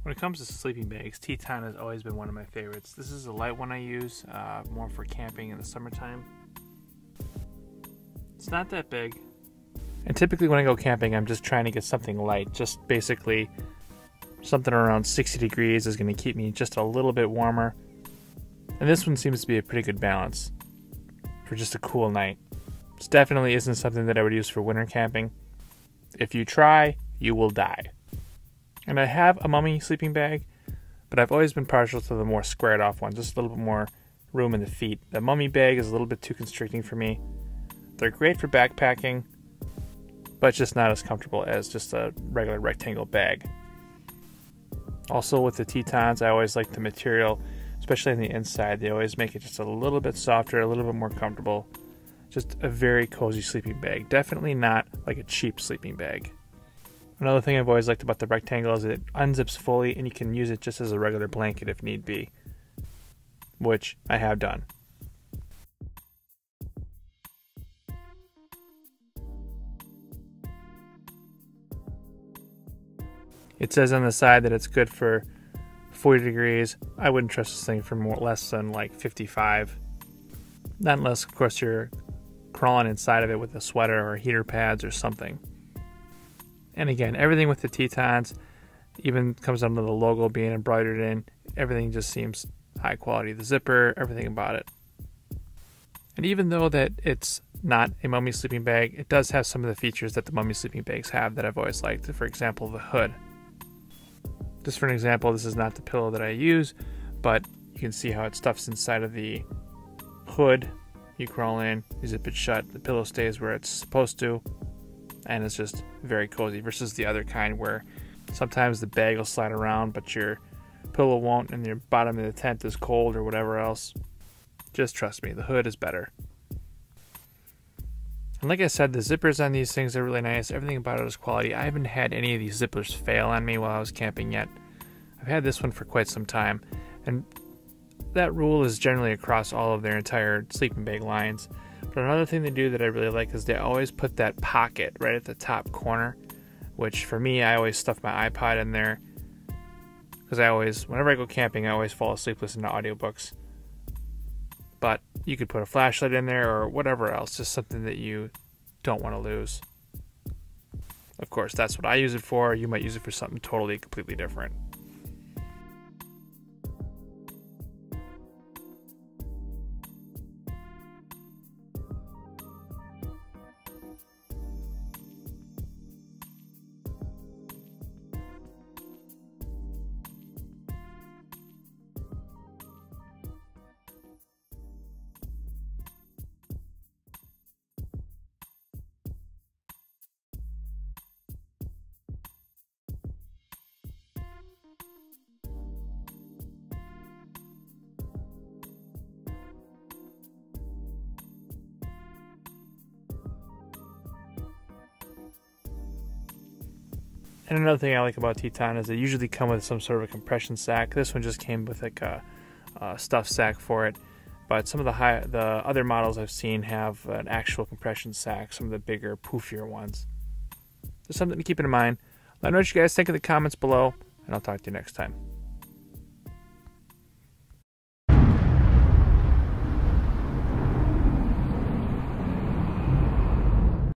When it comes to sleeping bags, TETON has always been one of my favorites. This is a light one I use, more for camping in the summertime. It's not that big. And typically when I go camping, I'm just trying to get something light. Just basically something around 60 degrees is going to keep me just a little bit warmer. And this one seems to be a pretty good balance for just a cool night. This definitely isn't something that I would use for winter camping. If you try, you will die. And I have a mummy sleeping bag, but I've always been partial to the more squared off one, just a little bit more room in the feet. The mummy bag is a little bit too constricting for me. They're great for backpacking, but just not as comfortable as just a regular rectangle bag. Also with the TETONs, I always like the material, especially on the inside. They always make it just a little bit softer, a little bit more comfortable. Just a very cozy sleeping bag. Definitely not like a cheap sleeping bag. Another thing I've always liked about the rectangle is it unzips fully and you can use it just as a regular blanket if need be, which I have done. It says on the side that it's good for 40 degrees. I wouldn't trust this thing for less than like 55. Not unless, of course, you're crawling inside of it with a sweater or heater pads or something. And again, everything with the TETONs even comes under the logo being embroidered in. Everything just seems high quality. The zipper, everything about it. And even though that it's not a mummy sleeping bag, it does have some of the features that the mummy sleeping bags have that I've always liked. For example, the hood. Just for an example, this is not the pillow that I use, but you can see how it stuffs inside of the hood. You crawl in, you zip it shut, the pillow stays where it's supposed to, and it's just very cozy versus the other kind where sometimes the bag will slide around but your pillow won't and your bottom of the tent is cold or whatever else. Just trust me, the hood is better. And like I said, the zippers on these things are really nice. Everything about it is quality. I haven't had any of these zippers fail on me while I was camping yet. I've had this one for quite some time, and that rule is generally across all of their entire sleeping bag lines. But another thing they do that I really like is they always put that pocket right at the top corner, which for me, I always stuff my iPod in there because whenever I go camping, I always fall asleep listening to audiobooks. But you could put a flashlight in there or whatever else, just something that you don't want to lose. Of course, that's what I use it for. You might use it for something totally, completely different. And another thing I like about TETON is they usually come with some sort of a compression sack. This one just came with like a stuffed sack for it. But some of the other models I've seen have an actual compression sack, some of the bigger, poofier ones. Just something to keep in mind. Let me know what you guys think in the comments below, and I'll talk to you next time.